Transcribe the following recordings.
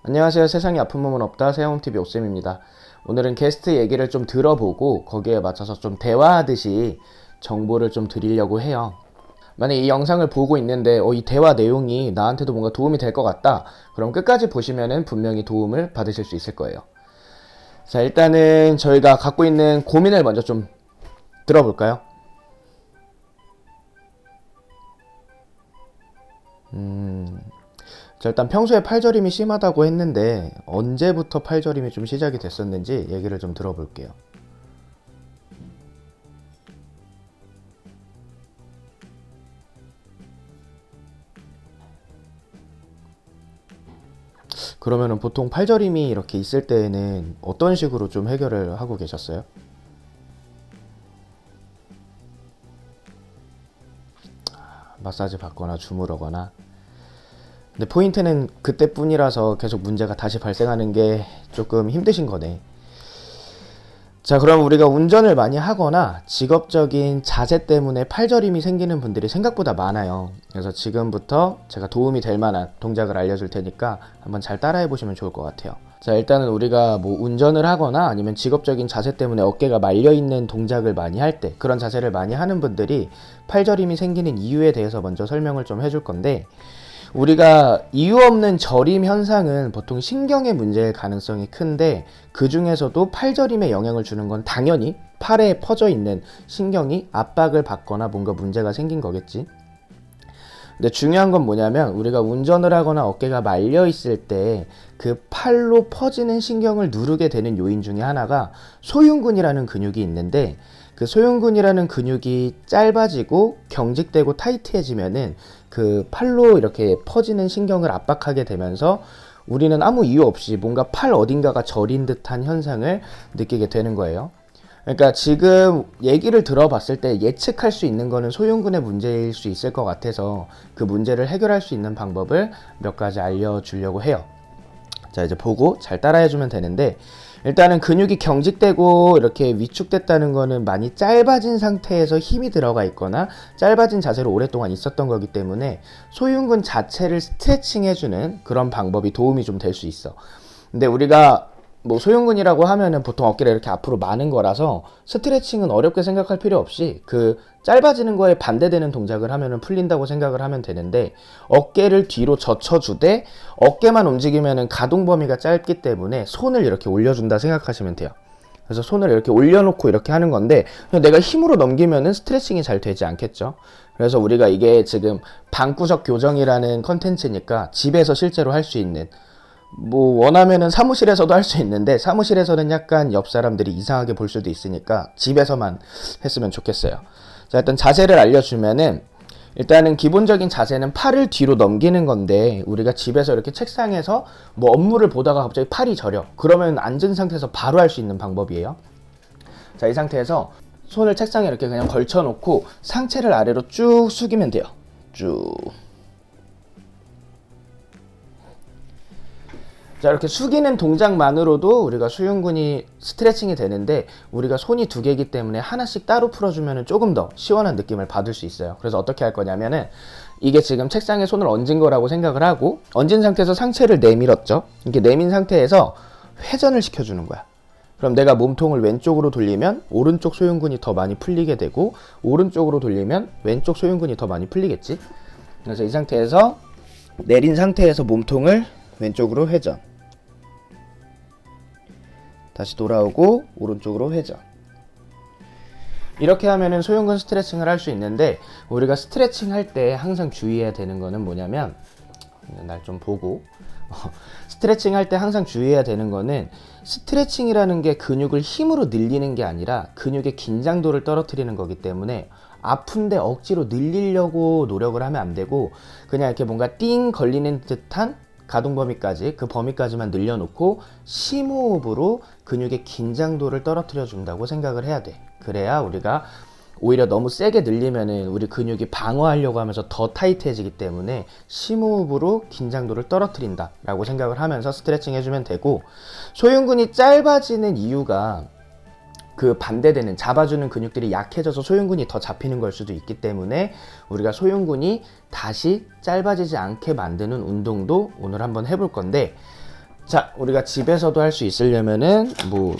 안녕하세요. 세상에 아픈 몸은 없다. 새홈TV 오쌤입니다. 오늘은 게스트 얘기를 좀 들어보고 거기에 맞춰서 좀 대화하듯이 정보를 좀 드리려고 해요. 만약 이 영상을 보고 있는데 이 대화 내용이 나한테도 뭔가 도움이 될 것 같다. 그럼 끝까지 보시면은 분명히 도움을 받으실 수 있을 거예요. 자, 일단은 저희가 갖고 있는 고민을 먼저 좀 들어볼까요? 자, 일단 평소에 팔저림이 심하다고 했는데 언제부터 팔저림이 좀 시작이 됐었는지 얘기를 좀 들어볼게요. 그러면은 보통 팔저림이 이렇게 있을 때에는 어떤 식으로 좀 해결을 하고 계셨어요? 마사지 받거나 주무르거나. 근데 포인트는 그때뿐이라서 계속 문제가 다시 발생하는 게 조금 힘드신 거네. 자, 그럼 우리가 운전을 많이 하거나 직업적인 자세 때문에 팔저림이 생기는 분들이 생각보다 많아요. 그래서 지금부터 제가 도움이 될 만한 동작을 알려줄 테니까 한번 잘 따라해 보시면 좋을 것 같아요. 자, 일단은 우리가 뭐 운전을 하거나 아니면 직업적인 자세 때문에 어깨가 말려있는 동작을 많이 할 때, 그런 자세를 많이 하는 분들이 팔저림이 생기는 이유에 대해서 먼저 설명을 좀 해줄 건데, 우리가 이유 없는 저림 현상은 보통 신경의 문제일 가능성이 큰데, 그 중에서도 팔저림에 영향을 주는 건 당연히 팔에 퍼져 있는 신경이 압박을 받거나 뭔가 문제가 생긴 거겠지. 근데 중요한 건 뭐냐면, 우리가 운전을 하거나 어깨가 말려 있을 때 그 팔로 퍼지는 신경을 누르게 되는 요인 중에 하나가 소흉근이라는 근육이 있는데, 그 소흉근이라는 근육이 짧아지고 경직되고 타이트해지면은 그 팔로 이렇게 퍼지는 신경을 압박하게 되면서 우리는 아무 이유 없이 뭔가 팔 어딘가가 저린 듯한 현상을 느끼게 되는 거예요. 그러니까 지금 얘기를 들어봤을 때 예측할 수 있는 거는 소흉근의 문제일 수 있을 것 같아서 그 문제를 해결할 수 있는 방법을 몇 가지 알려주려고 해요. 자, 이제 보고 잘 따라해주면 되는데, 일단은 근육이 경직되고 이렇게 위축됐다는 거는 많이 짧아진 상태에서 힘이 들어가 있거나 짧아진 자세로 오랫동안 있었던 거기 때문에 소흉근 자체를 스트레칭해주는 그런 방법이 도움이 좀 될 수 있어. 근데 우리가 뭐 소흉근이라고 하면은 보통 어깨를 이렇게 앞으로 마는 거라서 스트레칭은 어렵게 생각할 필요 없이 그 짧아지는 거에 반대되는 동작을 하면은 풀린다고 생각을 하면 되는데, 어깨를 뒤로 젖혀주되 어깨만 움직이면은 가동 범위가 짧기 때문에 손을 이렇게 올려준다 생각하시면 돼요. 그래서 손을 이렇게 올려놓고 이렇게 하는 건데, 내가 힘으로 넘기면은 스트레칭이 잘 되지 않겠죠. 그래서 우리가 이게 지금 방구석 교정이라는 컨텐츠니까 집에서 실제로 할 수 있는, 뭐 원하면은 사무실에서도 할 수 있는데 사무실에서는 약간 옆 사람들이 이상하게 볼 수도 있으니까 집에서만 했으면 좋겠어요. 자, 일단 자세를 알려주면은, 일단은 기본적인 자세는 팔을 뒤로 넘기는 건데, 우리가 집에서 이렇게 책상에서 뭐 업무를 보다가 갑자기 팔이 저려, 그러면 앉은 상태에서 바로 할 수 있는 방법이에요. 자, 이 상태에서 손을 책상에 이렇게 그냥 걸쳐 놓고 상체를 아래로 쭉 숙이면 돼요. 쭉. 자, 이렇게 숙이는 동작만으로도 우리가 수흉근이 스트레칭이 되는데, 우리가 손이 두 개이기 때문에 하나씩 따로 풀어주면 조금 더 시원한 느낌을 받을 수 있어요. 그래서 어떻게 할 거냐면은, 이게 지금 책상에 손을 얹은 거라고 생각을 하고 얹은 상태에서 상체를 내밀었죠. 이렇게 내민 상태에서 회전을 시켜주는 거야. 그럼 내가 몸통을 왼쪽으로 돌리면 오른쪽 소흉근이 더 많이 풀리게 되고, 오른쪽으로 돌리면 왼쪽 소흉근이 더 많이 풀리겠지. 그래서 이 상태에서 내린 상태에서 몸통을 왼쪽으로 회전, 다시 돌아오고 오른쪽으로 회전. 이렇게 하면은 소흉근 스트레칭을 할 수 있는데, 우리가 스트레칭 할 때 항상 주의해야 되는 거는 뭐냐면, 날 좀 보고 스트레칭 할 때 항상 주의해야 되는 거는, 스트레칭이라는 게 근육을 힘으로 늘리는 게 아니라 근육의 긴장도를 떨어뜨리는 거기 때문에, 아픈데 억지로 늘리려고 노력을 하면 안 되고, 그냥 이렇게 뭔가 띵 걸리는 듯한 가동 범위까지, 그 범위까지만 늘려놓고 심호흡으로 근육의 긴장도를 떨어뜨려 준다고 생각을 해야 돼. 그래야 우리가 오히려 너무 세게 늘리면은 우리 근육이 방어하려고 하면서 더 타이트해지기 때문에 심호흡으로 긴장도를 떨어뜨린다 라고 생각을 하면서 스트레칭 해주면 되고, 소흉근이 짧아지는 이유가 그 반대되는 잡아주는 근육들이 약해져서 소흉근이 더 잡히는 걸 수도 있기 때문에, 우리가 소흉근이 다시 짧아지지 않게 만드는 운동도 오늘 한번 해볼 건데, 자, 우리가 집에서도 할 수 있으려면은 뭐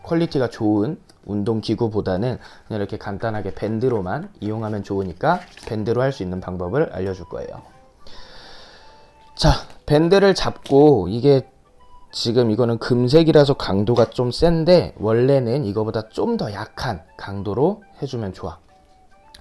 퀄리티가 좋은 운동 기구보다는 그냥 이렇게 간단하게 밴드로만 이용하면 좋으니까 밴드로 할 수 있는 방법을 알려줄 거예요. 자, 밴드를 잡고, 이게 지금 이거는 금색이라서 강도가 좀 센데 원래는 이거보다 좀 더 약한 강도로 해주면 좋아.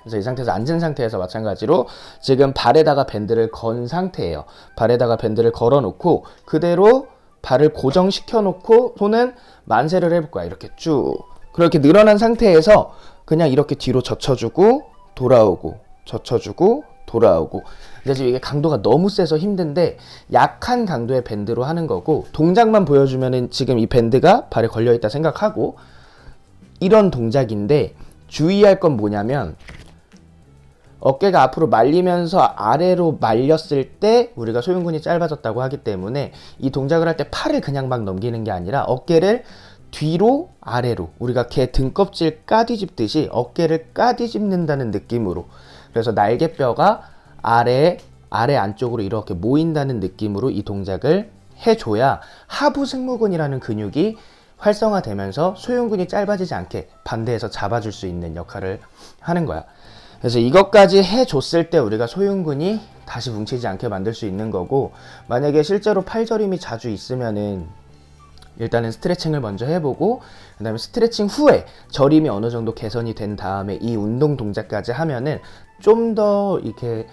그래서 이 상태에서 앉은 상태에서 마찬가지로 지금 발에다가 밴드를 건 상태예요. 발에다가 밴드를 걸어 놓고 그대로 발을 고정시켜 놓고 손은 만세를 해볼 거야. 이렇게 쭉. 그렇게 늘어난 상태에서 그냥 이렇게 뒤로 젖혀주고 돌아오고 젖혀주고 돌아오고. 근데 지금 이게 강도가 너무 세서 힘든데 약한 강도의 밴드로 하는 거고, 동작만 보여주면은 지금 이 밴드가 발에 걸려있다 생각하고 이런 동작인데, 주의할 건 뭐냐면 어깨가 앞으로 말리면서 아래로 말렸을 때 우리가 소흉근이 짧아졌다고 하기 때문에 이 동작을 할 때 팔을 그냥 막 넘기는 게 아니라 어깨를 뒤로 아래로, 우리가 개 등껍질 까뒤집듯이 어깨를 까뒤집는다는 느낌으로, 그래서 날개뼈가 아래 안쪽으로 이렇게 모인다는 느낌으로 이 동작을 해줘야 하부 승모근이라는 근육이 활성화되면서 소흉근이 짧아지지 않게 반대에서 잡아줄 수 있는 역할을 하는 거야. 그래서 이것까지 해줬을 때 우리가 소흉근이 다시 뭉치지 않게 만들 수 있는 거고, 만약에 실제로 팔저림이 자주 있으면은 일단은 스트레칭을 먼저 해보고, 그 다음에 스트레칭 후에 저림이 어느 정도 개선이 된 다음에 이 운동 동작까지 하면은 좀 더 이렇게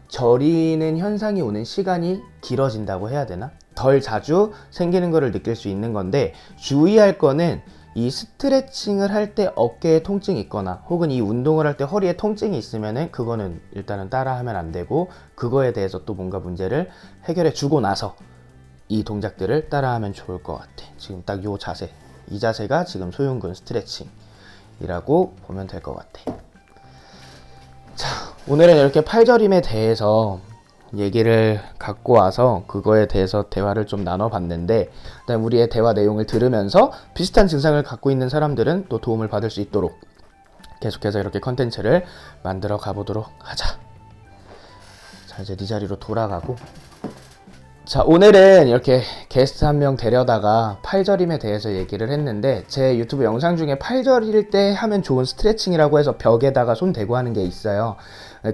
저리는 현상이 오는 시간이 길어진다고 해야 되나? 덜 자주 생기는 거를 느낄 수 있는 건데, 주의할 거는 이 스트레칭을 할 때 어깨에 통증이 있거나 혹은 이 운동을 할 때 허리에 통증이 있으면은 그거는 일단은 따라 하면 안 되고, 그거에 대해서 또 뭔가 문제를 해결해 주고 나서 이 동작들을 따라 하면 좋을 것 같아. 지금 딱 요 자세, 이 자세가 지금 소흉근 스트레칭이라고 보면 될 것 같아. 자, 오늘은 이렇게 팔저림에 대해서 얘기를 갖고 와서 그거에 대해서 대화를 좀 나눠봤는데, 그다음 우리의 대화 내용을 들으면서 비슷한 증상을 갖고 있는 사람들은 또 도움을 받을 수 있도록 계속해서 이렇게 컨텐츠를 만들어 가보도록 하자. 자, 이제 네 자리로 돌아가고. 자, 오늘은 이렇게 게스트 한 명 데려다가 팔저림에 대해서 얘기를 했는데, 제 유튜브 영상 중에 팔저릴 때 하면 좋은 스트레칭이라고 해서 벽에다가 손 대고 하는 게 있어요.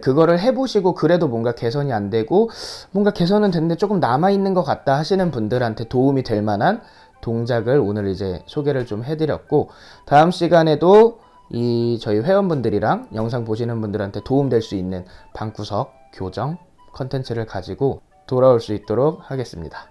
그거를 해보시고 그래도 뭔가 개선이 안 되고 뭔가 개선은 됐는데 조금 남아있는 것 같다 하시는 분들한테 도움이 될 만한 동작을 오늘 이제 소개를 좀 해드렸고, 다음 시간에도 이 저희 회원분들이랑 영상 보시는 분들한테 도움될 수 있는 방구석 교정 컨텐츠를 가지고 돌아올 수 있도록 하겠습니다.